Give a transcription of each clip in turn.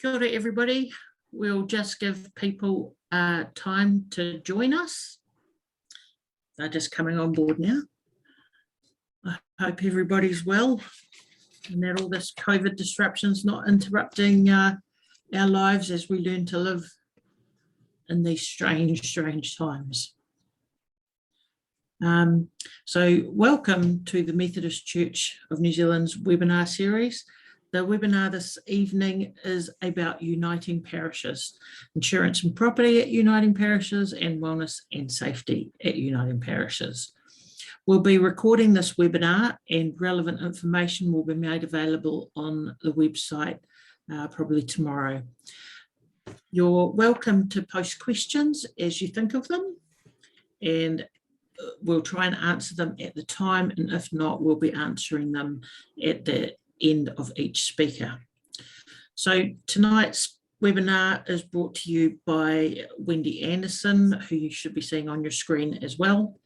Kia ora everybody. We'll just give people time to join us. They're just coming on board now. I hope everybody's well and that all this COVID disruption's not interrupting our lives as we learn to live in these strange times. So welcome to the Methodist Church of New Zealand's webinar series. The webinar this evening is about uniting parishes, insurance and property at uniting parishes, and wellness and safety at uniting parishes. We'll be recording this webinar and relevant information will be made available on the website probably tomorrow. You're welcome to post questions as you think of them, and we'll try and answer them at the time, and if not, we'll be answering them at the end of each speaker. So tonight's webinar is brought to you by Wendy Anderson, who you should be seeing on your screen as well.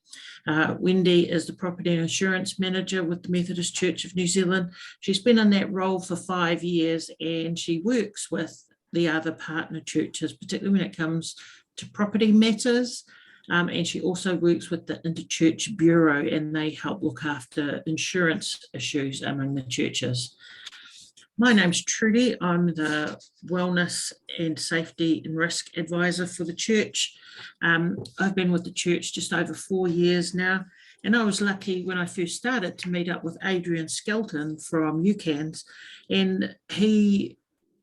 Wendy is the Property and Insurance Manager with the Methodist Church of New Zealand. She's been in that role for 5 years and she works with the other partner churches, particularly when it comes to property matters. And she also works with the Interchurch Bureau, and they help look after insurance issues among the churches. My name's Trudy. I'm the Wellness and Safety and Risk Advisor for the church. I've been with the church just over 4 years now, and I was lucky when I first started to meet up with Adrian Skelton from UCANS, and he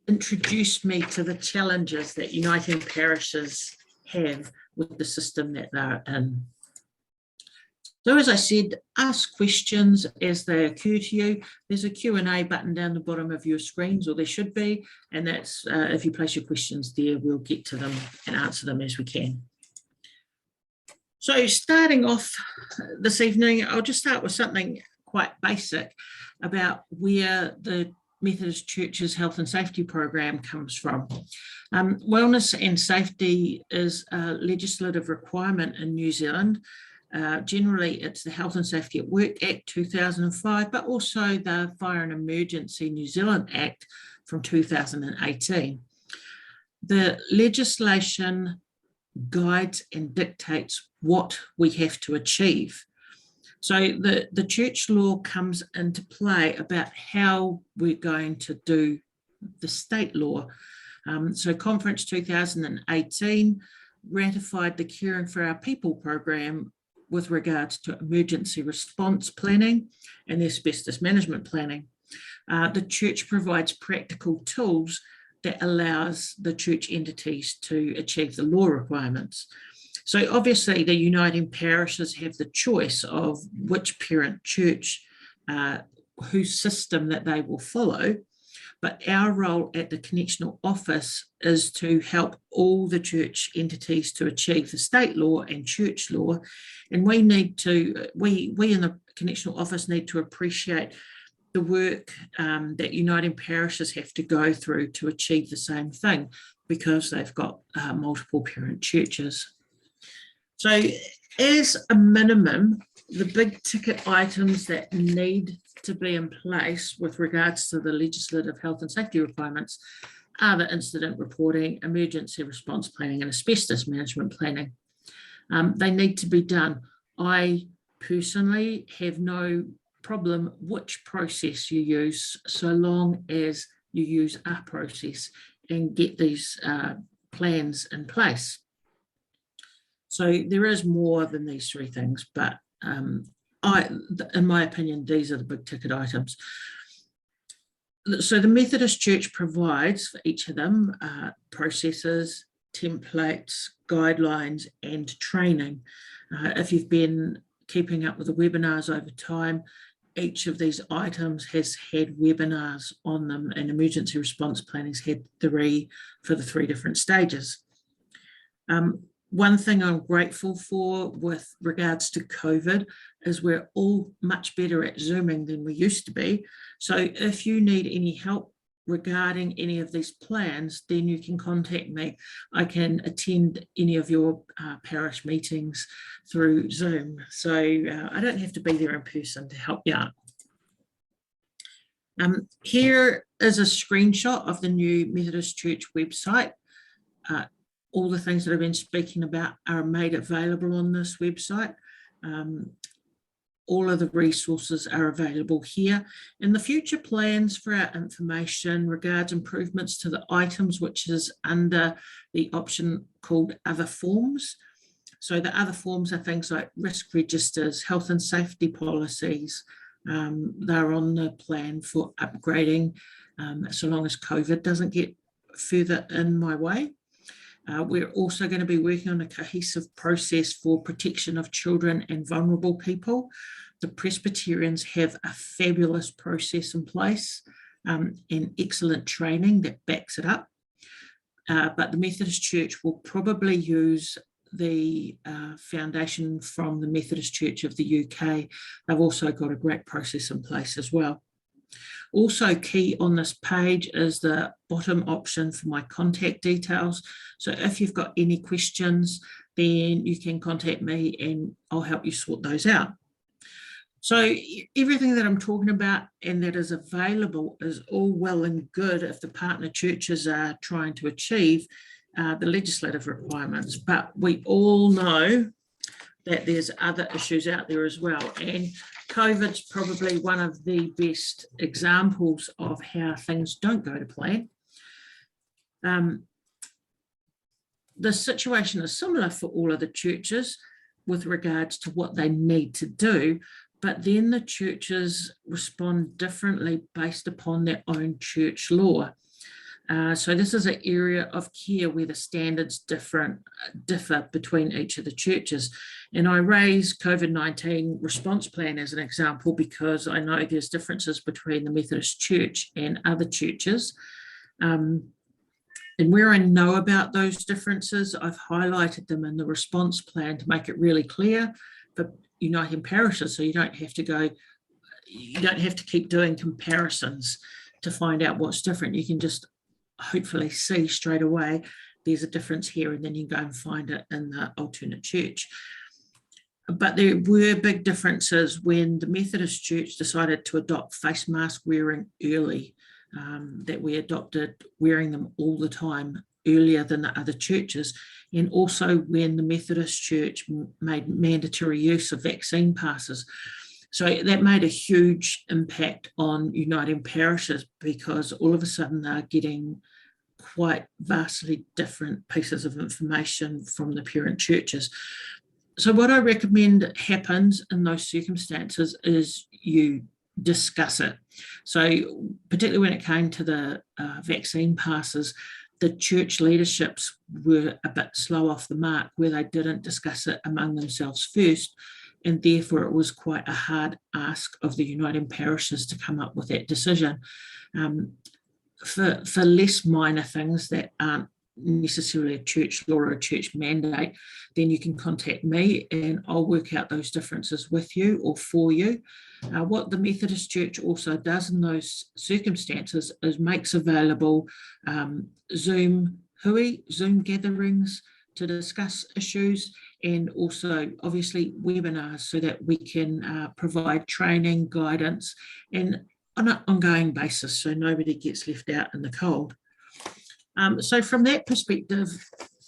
introduced me to the challenges that uniting parishes have with the system that they're in. So as I said, ask questions as they occur to you. There's a Q&A button down the bottom of your screens, or there should be, and that's if you place your questions there, we'll get to them and answer them as we can. So starting off this evening, I'll just start with something quite basic about where the Methodist Church's health and safety program comes from. Wellness and safety is a legislative requirement in New Zealand. Generally, it's the Health and Safety at Work Act 2005, but also the Fire and Emergency New Zealand Act from 2018. The legislation guides and dictates what we have to achieve. So the church law comes into play about how we're going to do the state law. So Conference 2018 ratified the Caring for Our People program with regards to emergency response planning and the asbestos management planning. The church provides practical tools that allows the church entities to achieve the law requirements. So obviously the uniting parishes have the choice of which parent church, whose system that they will follow, but our role at the connectional office is to help all the church entities to achieve the state law and church law. And we in the connectional office need to appreciate the work that uniting parishes have to go through to achieve the same thing, because they've got multiple parent churches. So as a minimum, the big ticket items that need to be in place with regards to the legislative health and safety requirements are the incident reporting, emergency response planning, and asbestos management planning. They need to be done. I personally have no problem which process you use, so long as you use our process and get these plans in place. So there is more than these three things, but in my opinion, these are the big ticket items. So the Methodist Church provides for each of them processes, templates, guidelines, and training. If you've been keeping up with the webinars over time, each of these items has had webinars on them, and emergency response planning's had 3 for the 3 different stages. One thing I'm grateful for with regards to COVID is we're all much better at Zooming than we used to be. So if you need any help regarding any of these plans, then you can contact me. I can attend any of your parish meetings through Zoom. So I don't have to be there in person to help you out. Here is a screenshot of the new Methodist Church website. All the things that I've been speaking about are made available on this website. All of the resources are available here, and the future plans for our information regards improvements to the items, which is under the option called Other Forms. So the other forms are things like risk registers, health and safety policies. They're on the plan for upgrading, so long as COVID doesn't get further in my way. We're also going to be working on a cohesive process for protection of children and vulnerable people. The Presbyterians have a fabulous process in place and excellent training that backs it up. But the Methodist Church will probably use the foundation from the Methodist Church of the UK. They've also got a great process in place as well. Also key on this page is the bottom option for my contact details. So if you've got any questions, then you can contact me and I'll help you sort those out. So everything that I'm talking about and that is available is all well and good if the partner churches are trying to achieve the legislative requirements, but we all know that there's other issues out there as well. And COVID's probably one of the best examples of how things don't go to plan. The situation is similar for all of the churches with regards to what they need to do, but then the churches respond differently based upon their own church law. So this is an area of care where the standards differ between each of the churches. And I raise COVID-19 response plan as an example because I know there's differences between the Methodist Church and other churches. And where I know about those differences, I've highlighted them in the response plan to make it really clear for uniting parishes, so you don't have to keep doing comparisons to find out what's different. You can just hopefully see straight away there's a difference here, and then you go and find it in the alternate church. But there were big differences when the Methodist Church decided to adopt face mask wearing early, that we adopted wearing them all the time earlier than the other churches, and also when the Methodist Church made mandatory use of vaccine passes. So that made a huge impact on uniting parishes because all of a sudden they're getting quite vastly different pieces of information from the parent churches. So what I recommend happens in those circumstances is you discuss it. So particularly when it came to the vaccine passes, the church leaderships were a bit slow off the mark where they didn't discuss it among themselves first. And therefore it was quite a hard ask of the uniting parishes to come up with that decision. For less minor things that aren't necessarily a church law or a church mandate, then you can contact me and I'll work out those differences with you or for you. What the Methodist Church also does in those circumstances is makes available Zoom gatherings to discuss issues, and also obviously webinars so that we can provide training, guidance, and on an ongoing basis so nobody gets left out in the cold. So from that perspective,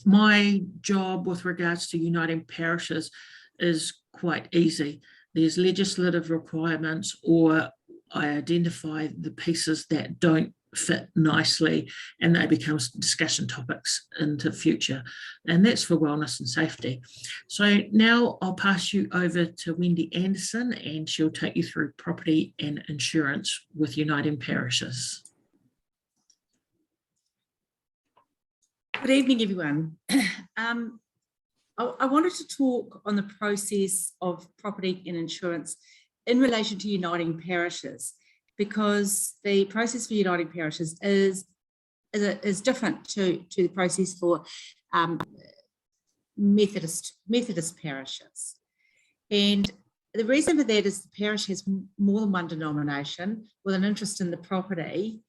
my job with regards to uniting parishes is quite easy. There's legislative requirements, or I identify the pieces that don't fit nicely and they become discussion topics into the future, and that's for wellness and safety. So now I'll pass you over to Wendy Anderson and she'll take you through property and insurance with uniting parishes. Good evening, everyone. I wanted to talk on the process of property and insurance in relation to uniting parishes, because the process for uniting parishes is different to the process for Methodist parishes. And the reason for that is the parish has more than one denomination with an interest in the property,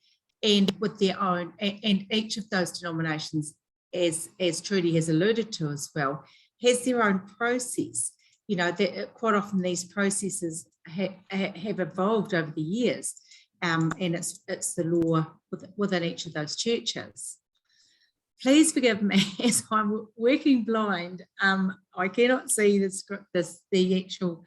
and with their own, and each of those denominations, as Trudy has alluded to as well, has their own process. You know, quite often these processes have evolved over the years. and it's the law within each of those churches. Please forgive me as I'm working blind. I cannot see the actual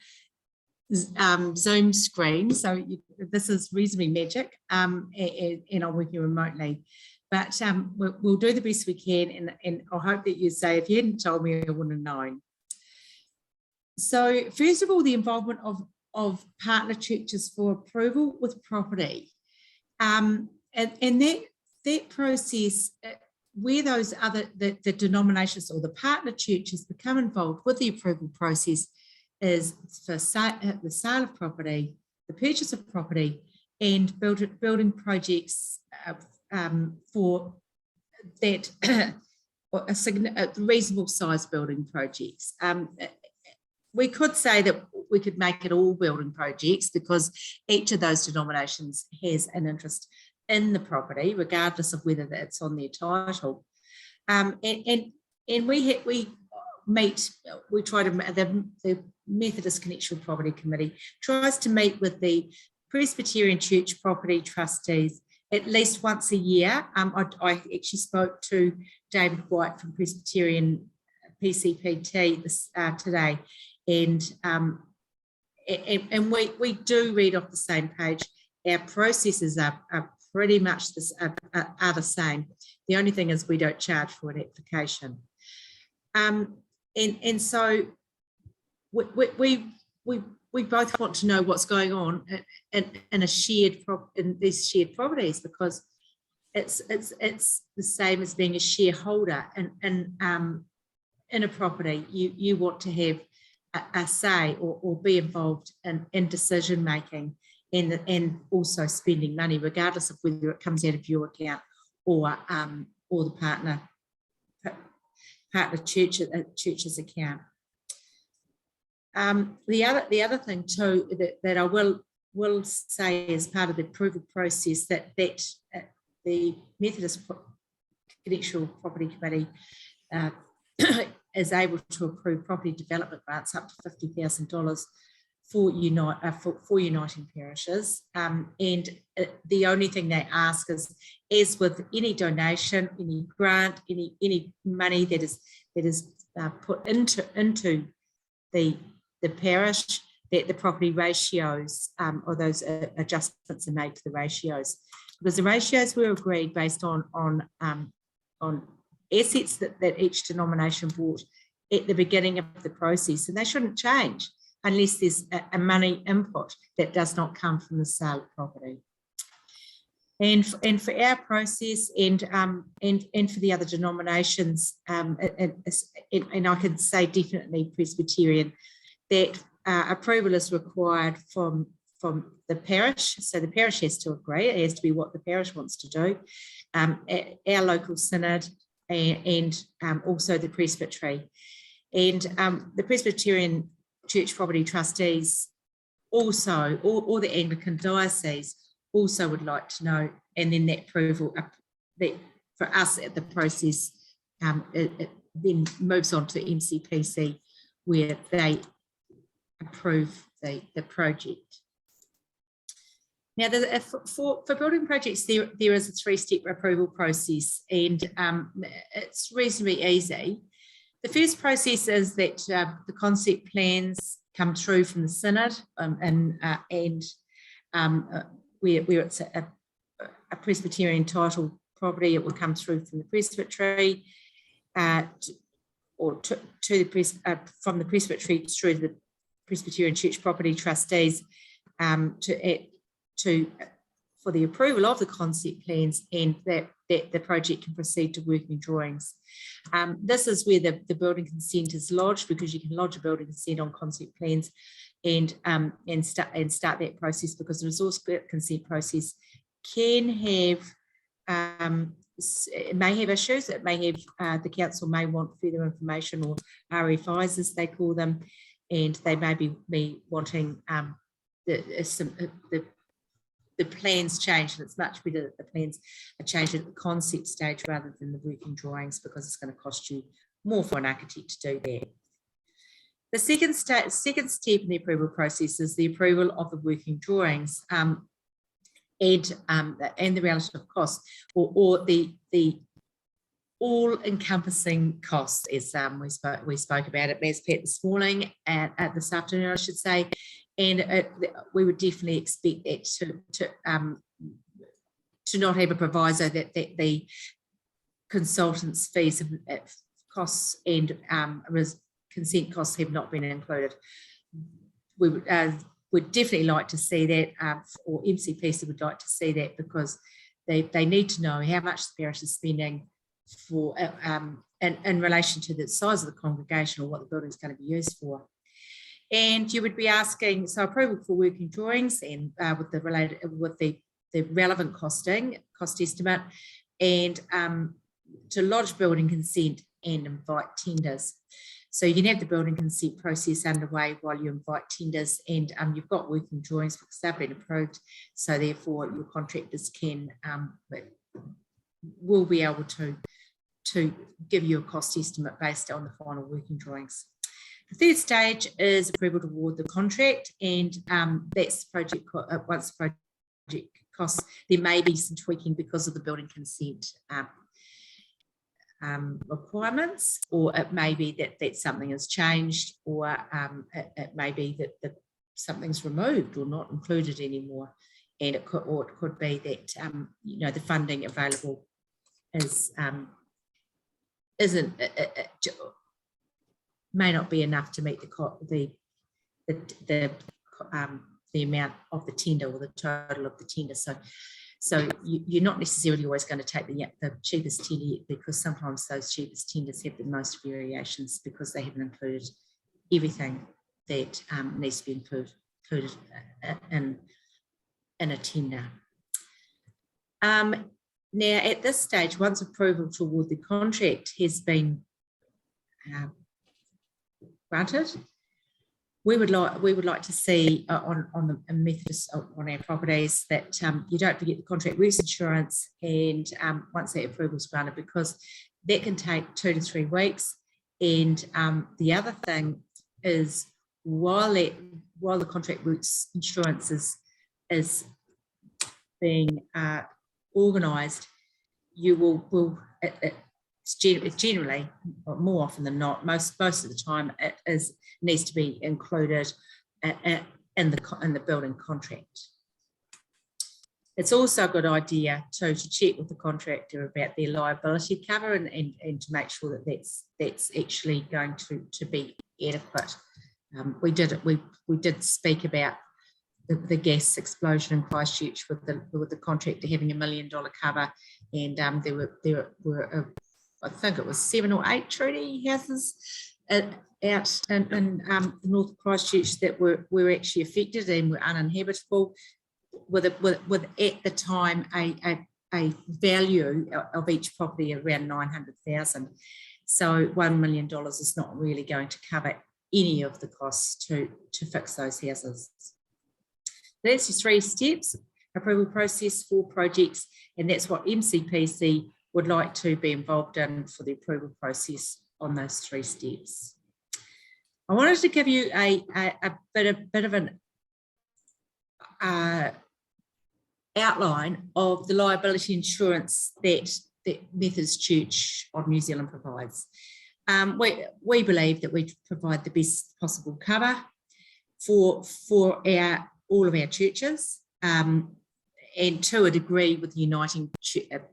Zoom screen, so this is reasonably magic, and I'm working remotely. But we'll do the best we can, and I hope that you say, if you hadn't told me, I wouldn't have known. So first of all, the involvement of partner churches for approval with property. And that process, where those the denominations or the partner churches become involved with the approval process, is for the sale of property, the purchase of property, and building projects for that a reasonable size building projects. We could say that we could make it all building projects because each of those denominations has an interest in the property, regardless of whether it's on their title. And we try to, the Methodist Connection Property Committee tries to meet with the Presbyterian Church Property Trustees at least once a year. I actually spoke to David White from Presbyterian PCPT today, and we do read off the same page. Our processes are pretty much are the same. The only thing is we don't charge for an application. And so we both want to know what's going on in these shared properties, because it's the same as being a shareholder in a property. You want to have a say or be involved in decision making and also spending money, regardless of whether it comes out of your account or the partner church's account. The other thing too that I will say as part of the approval process that the Methodist Connection Property Committee is able to approve property development grants up to $50,000 for uniting parishes, and the only thing they ask is, as with any donation, any grant, any money that is put into the parish, that the property ratios or those adjustments are made to the ratios, because the ratios were agreed based on assets that each denomination bought at the beginning of the process, and they shouldn't change unless there's a money input that does not come from the sale of property. And for our process and for the other denominations, and I can say definitely Presbyterian, that approval is required from the parish. So the parish has to agree. It has to be what the parish wants to do. Our local synod and also the presbytery. And the Presbyterian Church Property Trustees also, or the Anglican Diocese also would like to know, and then that approval, that for us at the process, it then moves on to MCPC, where they approve the project. Now, for building projects, there is a three-step approval process, and it's reasonably easy. The first process is that the concept plans come through from the synod, and where it's a Presbyterian title property, it will come through from the presbytery, or from the presbytery through the Presbyterian Church Property Trustees for the approval of the concept plans, and that the project can proceed to working drawings. This is where the building consent is lodged, because you can lodge a building consent on concept plans and start that process, because the resource consent process can have it may have issues. It may have the council may want further information, or RFIs as they call them, and they may be wanting the plans changed, and it's much better that the plans are changed at the concept stage rather than the working drawings, because it's going to cost you more for an architect to do that. The second step in the approval process is the approval of the working drawings. And and the relative costs, or the all-encompassing costs, as we spoke about it, Pat, this morning and this afternoon, I should say, and we would definitely expect that to not have a proviso that the consultants' fees, costs, and consent costs have not been included. We would definitely like to see that, or MCPC would like to see that, because they need to know how much the parish is spending for in relation to the size of the congregation or what the building is going to be used for. And you would be asking, so approval for working drawings and with the relevant cost estimate, and to lodge building consent and invite tenders. So you can have the building consent process underway while you invite tenders, and you've got working drawings because they've been approved. So therefore your contractors will be able to give you a cost estimate based on the final working drawings. The third stage is approval to award the contract, and that's project. Once the project costs, there may be some tweaking because of the building consent requirements, or it may be that something has changed, or it may be that something's removed or not included anymore, and it could be that the funding available may not be enough to meet the amount of the tender or the total of the tender. So you're not necessarily always going to take the cheapest tender, because sometimes those cheapest tenders have the most variations because they haven't included everything that needs to be included in a tender. Now, at this stage, once approval to award the contract has been granted, we would like to see on the Methodist on our properties that you don't forget the contract works insurance, and once that approval is granted, because that can take 2 to 3 weeks. And the other thing is, while the contract works insurance is being organised, you will it's generally, or more often than not, most of the time, it needs to be included in the building contract. It's also a good idea to check with the contractor about their liability cover and to make sure that that's actually going to be adequate. We did speak about the gas explosion in Christchurch with the contractor having $1 million cover, and there were I think it was 7 or 8 Trudy houses out in North Christchurch that were actually affected and were uninhabitable, with at the time a value of each property around $900,000. So $1 million is not really going to cover any of the costs to fix those houses. That's your 3 steps approval process for projects, and that's what MCPC would like to be involved in for the approval process on those 3 steps. I wanted to give you a bit of an outline of the liability insurance that Methodist Church of New Zealand provides. We believe that we provide the best possible cover for all of our churches, and to a degree with uniting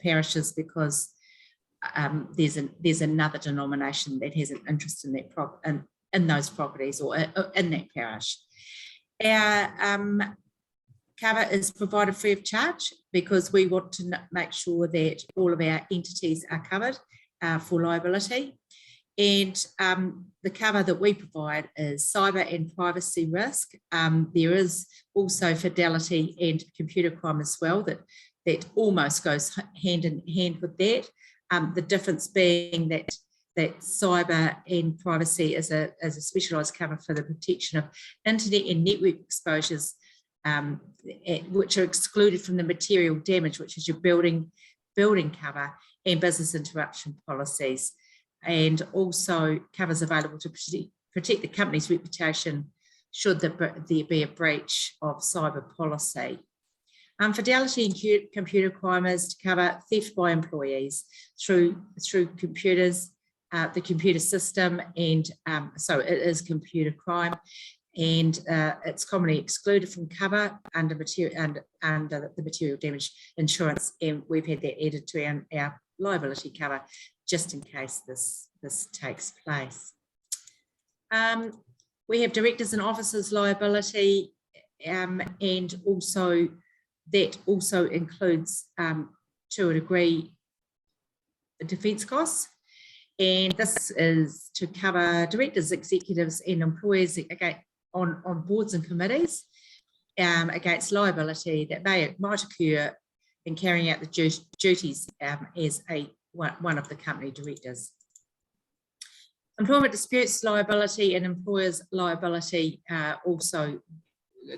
parishes, because there's another denomination that has an interest in that in those properties or in that parish. Our cover is provided free of charge because we want to make sure that all of our entities are covered for liability. And the cover that we provide is cyber and privacy risk. There is also fidelity and computer crime as well that almost goes hand in hand with that. The difference being that cyber and privacy is a specialised cover for the protection of internet and network exposures, which are excluded from the material damage, which is your building cover and business interruption policies. And also covers available to protect the company's reputation should there be a breach of cyber policy. Fidelity and computer crime is to cover theft by employees through computers, the computer system, and so it is computer crime, and it's commonly excluded from cover under the material damage insurance, and we've had that added to our liability cover just in case this takes place. We have directors and officers liability, and also that also includes to a degree defence costs, and this is to cover directors, executives and employers on boards and committees against liability that might occur in carrying out the duties as one of the company directors. Employment disputes liability and employers liability also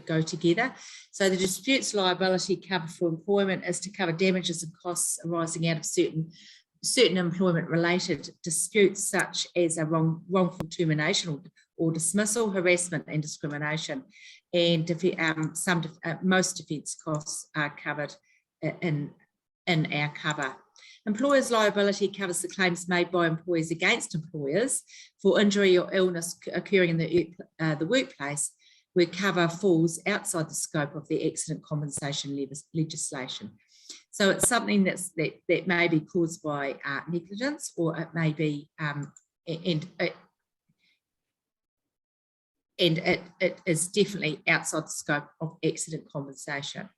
go together. So the disputes liability cover for employment is to cover damages and costs arising out of certain employment related disputes, such as a wrongful termination or dismissal, harassment and discrimination, and most defence costs are covered in our cover. Employers' liability covers the claims made by employees against employers for injury or illness occurring in the workplace, where cover falls outside the scope of the accident compensation legislation. So it's something that may be caused by negligence, or it may be, and it is definitely outside the scope of accident compensation.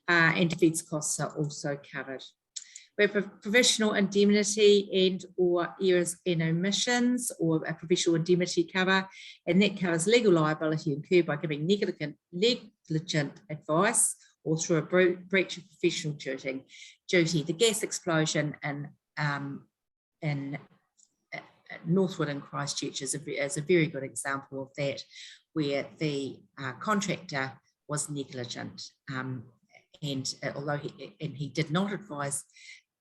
And defence costs are also covered. We have professional indemnity and or errors and omissions, or a professional indemnity cover, and that covers legal liability incurred by giving negligent advice or through a breach of professional duty. The gas explosion in Northwood and Christchurch is a very good example of that, where the contractor was negligent, and although he did not advise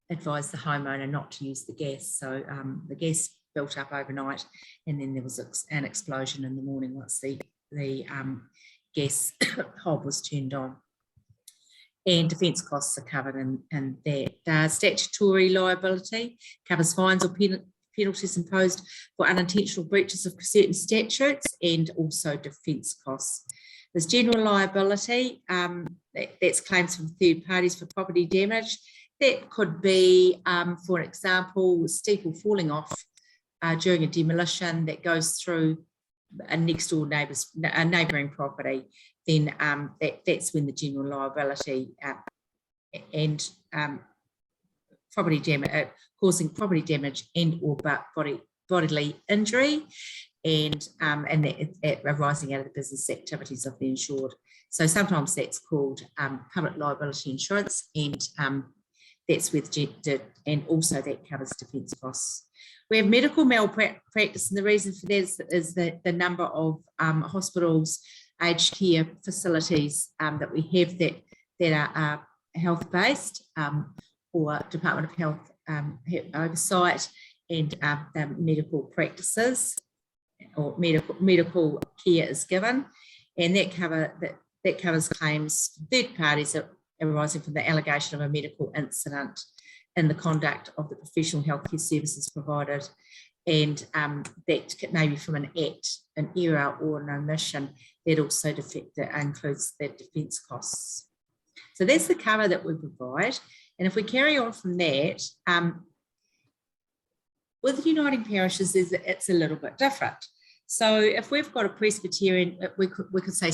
the homeowner not to use the gas, so the gas built up overnight, and then there was an explosion in the morning once the gas hob was turned on. And defence costs are covered in that. Statutory liability covers fines or penalties imposed for unintentional breaches of certain statutes, and also defence costs. There's general liability, that's claims from third parties for property damage. That could be, for example, a steeple falling off during a demolition that goes through a next door neighbouring property. Then that's when the general liability and property damage, causing property damage and or bodily injury, and that arising out of the business activities of the insured. So sometimes that's called public liability insurance, and that's with and also that covers defence costs. We have medical malpractice, and the reason for that is the number of hospitals, aged care facilities that we have that are health-based, or Department of Health oversight, and medical practices or medical care is given, and that covers claims from third parties arising from the allegation of a medical incident in the conduct of the professional healthcare services provided, and that may be from an act, an error or an omission. That also includes the defence costs. So that's the cover that we provide. And if we carry on from that, with Uniting Parishes, it's a little bit different. So if we've got a Presbyterian, we could say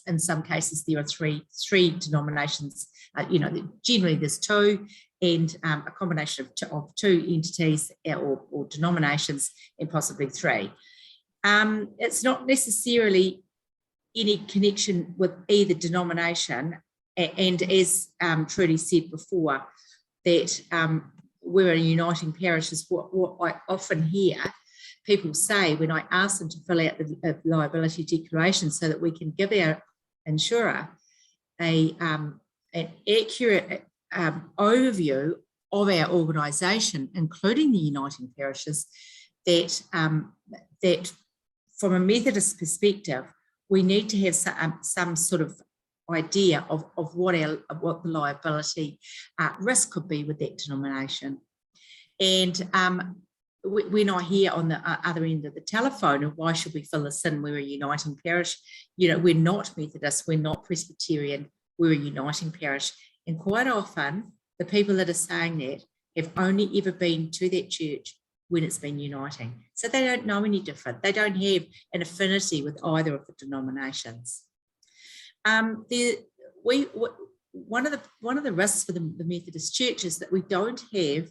in some cases there are three denominations. Generally there's two, and a combination of two entities or denominations, and possibly three. It's not necessarily any connection with either denomination, and as Trudy said before, that we're in Uniting Parishes. What I often hear people say when I ask them to fill out the liability declaration so that we can give our insurer an accurate overview of our organisation, including the Uniting Parishes, that from a Methodist perspective, we need to have some sort of idea of what the liability risk could be with that denomination. And when I hear on the other end of the telephone, of why should we fill this in? We're a uniting parish. You know, we're not Methodist, we're not Presbyterian, we're a uniting parish. And quite often, the people that are saying that have only ever been to that church when it's been uniting. So they don't know any different. They don't have an affinity with either of the denominations. One of the risks for the Methodist Church is that we don't have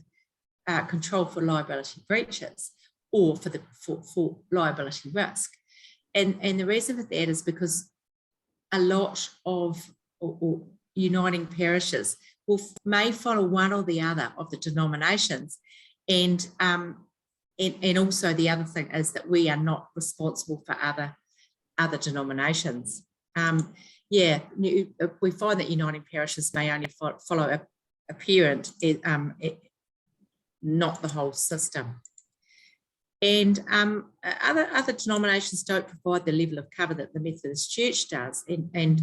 control for liability breaches or for liability risk. And the reason for that is because a lot of or uniting parishes may follow one or the other of the denominations. And also the other thing is that we are not responsible for other denominations. We find that uniting parishes may only follow a parent, not the whole system. And other denominations don't provide the level of cover that the Methodist Church does. And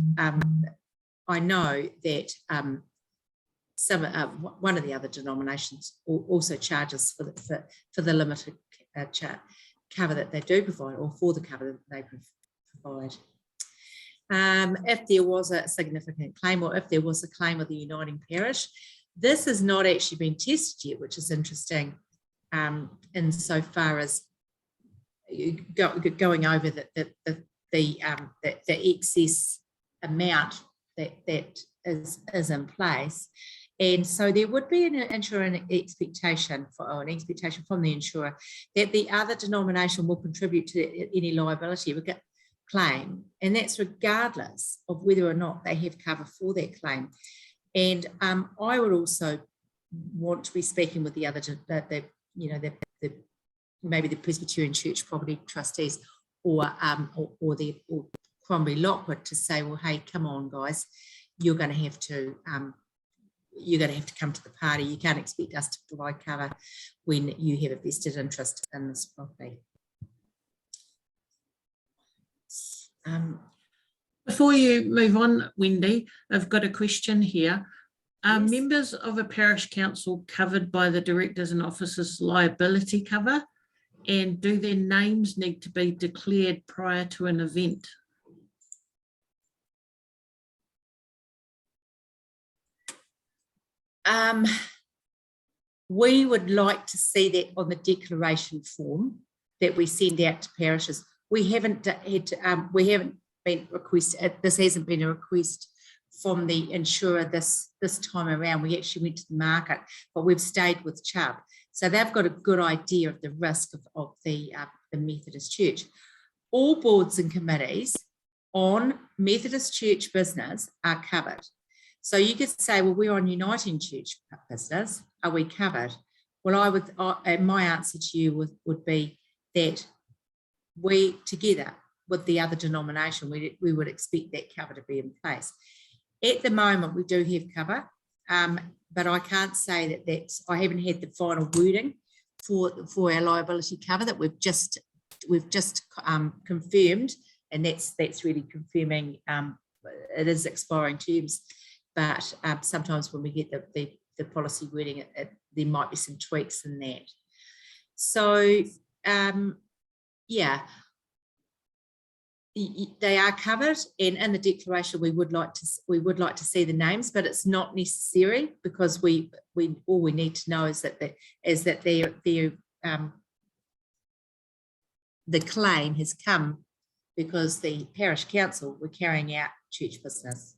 I know that one of the other denominations also charges for the limited cover that they do provide, or for the cover that they provide. If there was a significant claim, or if there was a claim of the uniting parish, this has not actually been tested yet, which is interesting, insofar as going over the excess amount that is in place. And so there would be an expectation from the insurer that the other denomination will contribute to any liability claim, and that's regardless of whether or not they have cover for that claim. And I would also want to be speaking with the other, maybe the Presbyterian Church Property Trustees or Crombie Lockwood, to say, well, hey, come on, guys, you're going to have to come to the party. You can't expect us to provide cover when you have a vested interest in this property. Before you move on, Wendy, I've got a question here. Are Yes. members of a parish council covered by the directors and officers liability cover? And do their names need to be declared prior to an event? We would like to see that on the declaration form that we send out to parishes. We haven't been requested. This hasn't been a request from the insurer this time around. We actually went to the market, but we've stayed with Chubb, so they've got a good idea of the risk of the Methodist Church. All boards and committees on Methodist Church business are covered. So you could say, well, we're on Uniting Church business. Are we covered? Well, my answer to you would be that we, together with the other denomination, we would expect that cover to be in place. At the moment, we do have cover, but I can't say that I haven't had the final wording for our liability cover that we've just confirmed, and that's really confirming it is expiring terms. But sometimes when we get the policy wording, there might be some tweaks in that. So they are covered, and in the declaration we would like to see the names, but it's not necessary, because all we need to know is that the claim has come because the parish council were carrying out church business.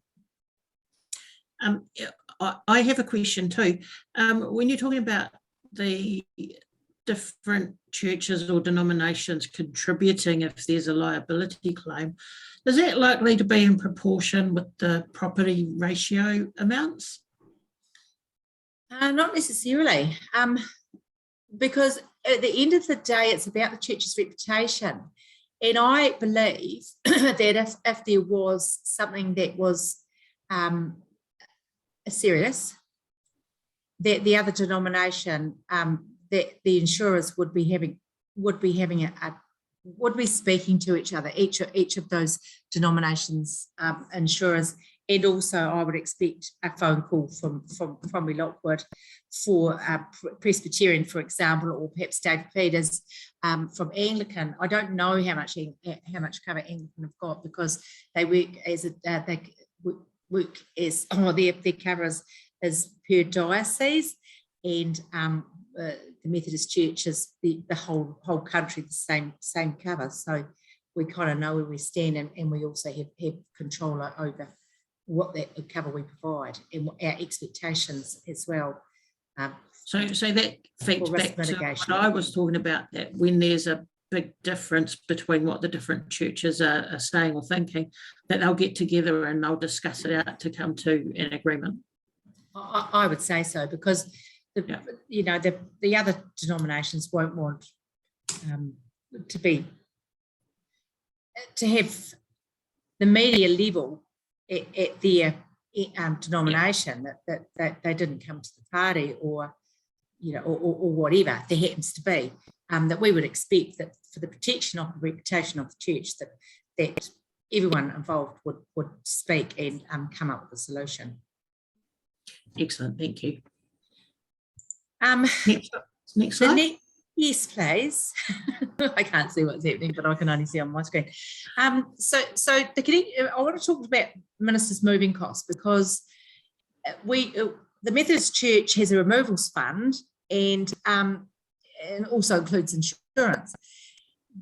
I have a question too. When you're talking about the different churches or denominations contributing if there's a liability claim, is that likely to be in proportion with the property ratio amounts? Not necessarily, because at the end of the day, it's about the church's reputation. And I believe that if there was something that was serious, that the other denomination, that the insurers would be speaking to each other, each of those denominations insurers, And also I would expect a phone call from Lockwood for Presbyterian, for example, or perhaps David Peters from Anglican. I don't know how much cover Anglican have got, because they work as their cover is per diocese, and the Methodist Church is the whole country, the same cover. So we kind of know where we stand, and we also have control over what that cover we provide and what our expectations as well. So that feeds back to what I was talking about, that when there's a big difference between what the different churches are saying or thinking, that they'll get together and they'll discuss it out to come to an agreement. I would say so, because the other denominations won't want to have the media level at their denomination, that they didn't come to the party, or whatever there happens to be, that we would expect that for the protection of the reputation of the church, that everyone involved would speak and come up with a solution. Excellent, thank you. Next slide. Yes, please. I can't see what's happening, but I can only see on my screen. I want to talk about ministers' moving costs, because the Methodist Church has a removals fund, and also includes insurance,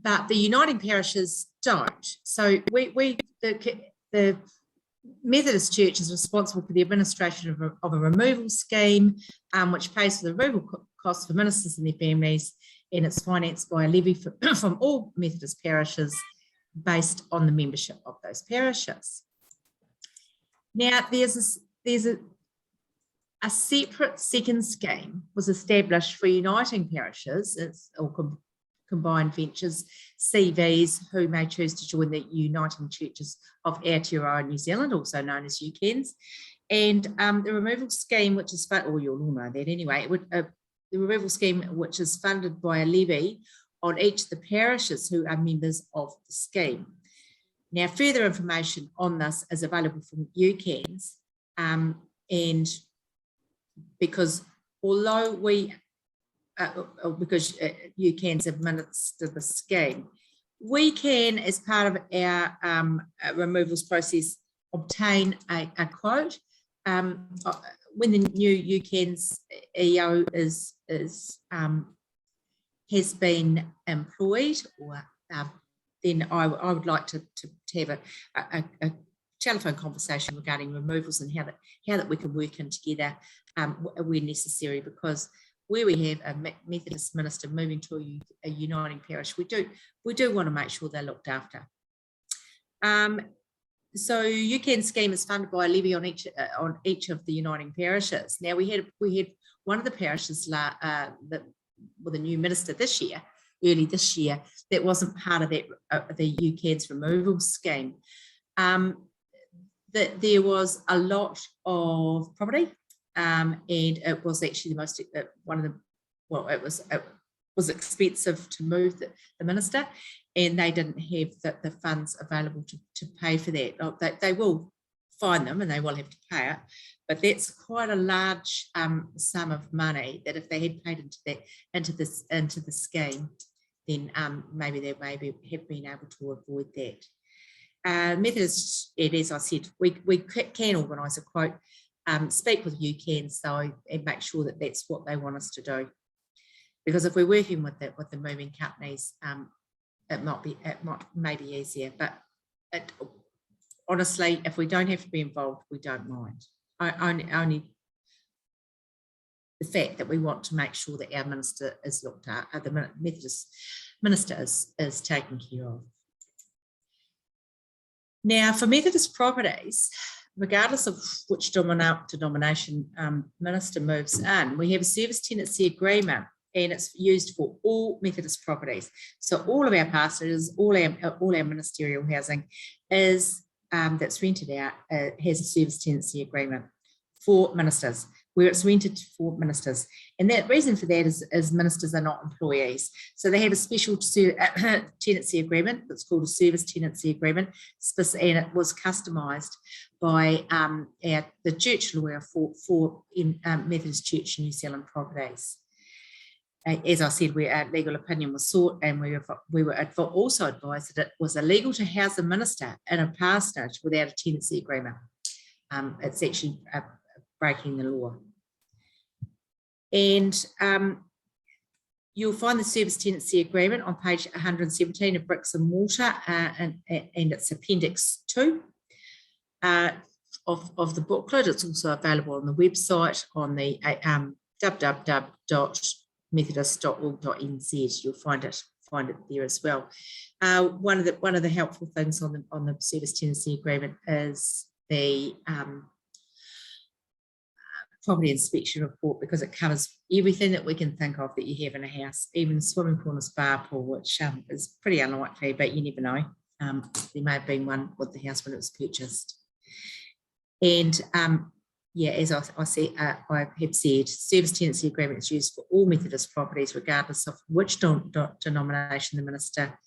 but the Uniting Parishes don't. So the Methodist Church is responsible for the administration of a removal scheme, which pays for the removal costs for ministers and their families, and it's financed by a levy from all Methodist parishes based on the membership of those parishes. Now, there's a separate second scheme was established for Uniting Parishes, or combined ventures, CVs, who may choose to join the Uniting Churches of Aotearoa, New Zealand, also known as UCANs. And the removal scheme, which is you'll all know that anyway, the removal scheme, which is funded by a levy on each of the parishes who are members of the scheme. Now, further information on this is available from UCANs, and because although because UCANs administer the scheme, we can, as part of our removals process, obtain a quote. When the new UCANs EO has been employed, or then I would like to have a telephone conversation regarding removals, and how that we can work in together where necessary, because where we have a Methodist minister moving to a Uniting parish, we do want to make sure they're looked after. So UCAN scheme is funded by a levy on each of the Uniting parishes. Now, we had one of the parishes that with a new minister early this year, that wasn't part of that the UCAN's removal scheme. That there was a lot of property, and it was actually the most it was expensive to move the minister, and they didn't have the funds available to pay for that. They will find them and they will have to pay it, but that's quite a large sum of money that if they had paid into the scheme, then maybe they have been able to avoid that. Methodist, as I said, we can organise a quote, speak with UCAN, and make sure that that's what they want us to do. Because if we're working with the moving companies, it may be easier. But honestly, if we don't have to be involved, we don't mind. Only the fact that we want to make sure that our minister is looked at, the Methodist minister is taken care of. Now, for Methodist properties, regardless of which denomination minister moves in, we have a service tenancy agreement, and it's used for all Methodist properties. So all of our pastors, all our ministerial housing is that's rented out has a service tenancy agreement for ministers. where it's rented for ministers. And that reason for that is ministers are not employees. So they have a special tenancy agreement that's called a service tenancy agreement, and it was customised by the church lawyer for Methodist Church New Zealand Properties. As I said, our legal opinion was sought, and we were also advised that it was illegal to house a minister in a parsonage without a tenancy agreement. It's actually breaking the law. And you'll find the service tenancy agreement on page 117 of Bricks and Mortar, and it's Appendix 2 of the booklet. It's also available on the website on the www.methodist.org.nz. You'll find it there as well. One of the helpful things on the service tenancy agreement is the property inspection report, because it covers everything that we can think of that you have in a house, even swimming pool and spa pool, which is pretty unlikely, but you never know. There may have been one with the house when it was purchased. And as I have said, service tenancy agreement is used for all Methodist properties, regardless of which denomination the minister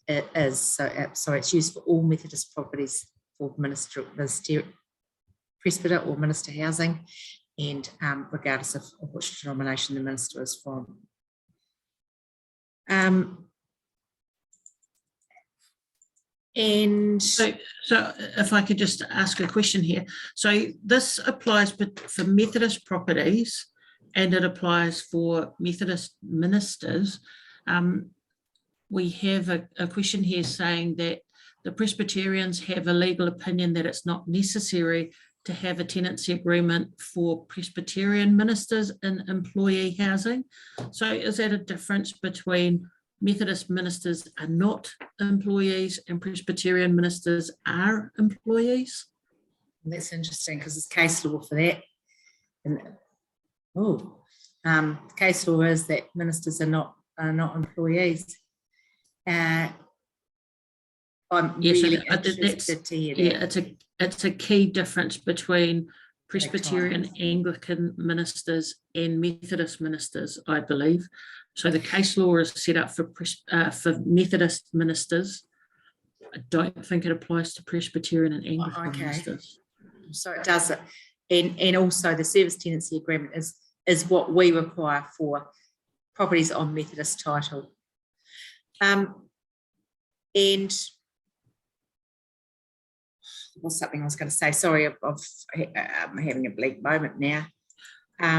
is. So it's used for all Methodist properties for presbyter or minister housing, and regardless of which denomination the minister is from. And so if I could just ask a question here. So this applies for Methodist properties, and it applies for Methodist ministers. We have a question here saying that the Presbyterians have a legal opinion that it's not necessary to have a tenancy agreement for Presbyterian ministers in employee housing. So is that a difference between Methodist ministers are not employees and Presbyterian ministers are employees? That's interesting, because there's case law for that. And case law is that ministers are not employees. I'm really interested to hear that. Yeah, it's a key difference between Presbyterian Anglican ministers and Methodist ministers, I believe. So the case law is set up for Methodist ministers. I don't think it applies to Presbyterian and Anglican ministers. So it does it. And also the service tenancy agreement is what we require for properties on Methodist title. And was something I was going to say. Sorry, I'm having a bleak moment now.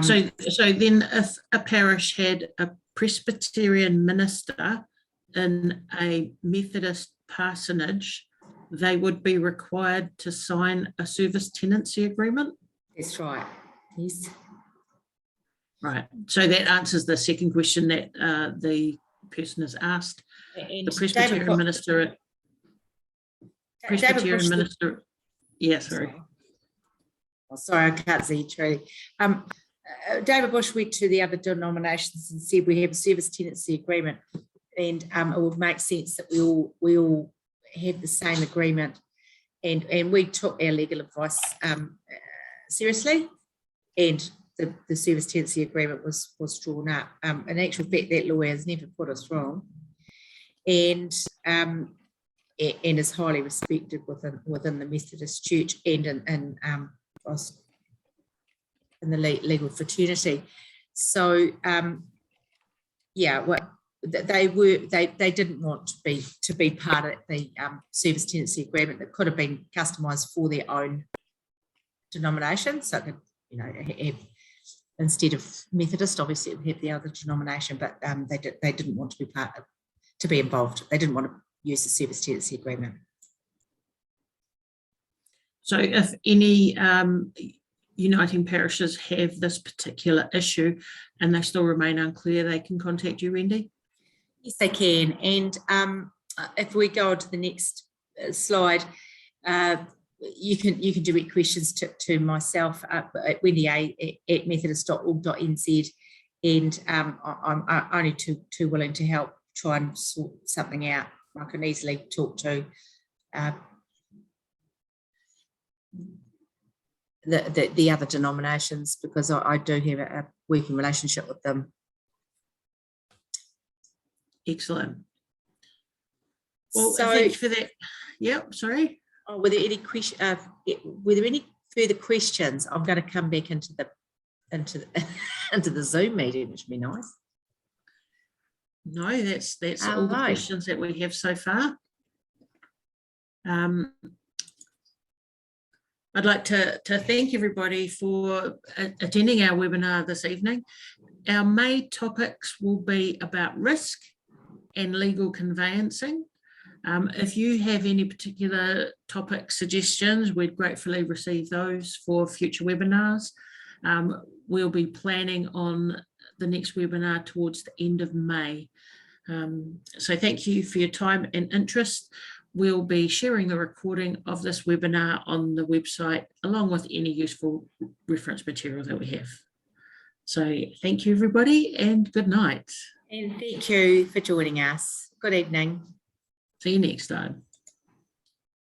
So then if a parish had a Presbyterian minister in a Methodist parsonage, they would be required to sign a service tenancy agreement? That's right, yes. Right, so that answers the second question that the person has asked. And the Presbyterian minister... Presbyterian minister... Yeah, sorry. Oh, sorry, I can't see you, Trudy. David Bush went to the other denominations and said we have a service tenancy agreement, and it would make sense that we all have the same agreement, and we took our legal advice seriously, and the service tenancy agreement was drawn up. In actual fact, that lawyer has never put us wrong, and is highly respected within the Methodist Church and in the legal fraternity. So they didn't want to be part of the service tenancy agreement that could have been customised for their own denomination. So that, have, instead of Methodist, obviously it would have the other denomination, but they didn't want to be involved. They didn't want to use the service tenancy agreement. So if any uniting parishes have this particular issue and they still remain unclear, they can contact you, Wendy? Yes, they can. And if we go on to the next slide, you can direct questions to myself at Wendy at methodist.org.nz, and I'm only too willing to help try and sort something out. I can easily talk to the other denominations, because I do have a working relationship with them. Excellent. Well, So, thanks for that. Yep, sorry. were there any further questions? I'm going to come back into the Zoom meeting, which would be nice. No, that's all the questions that we have so far. I'd like to thank everybody for attending our webinar this evening. Our main topics will be about risk and legal conveyancing. If you have any particular topic suggestions, we'd gratefully receive those for future webinars. We'll be planning on the next webinar towards the end of May. So thank you for your time and interest. We'll be sharing the recording of this webinar on the website, along with any useful reference material that we have. So thank you, everybody, and good night. And thank you for joining us. Good evening. See you next time.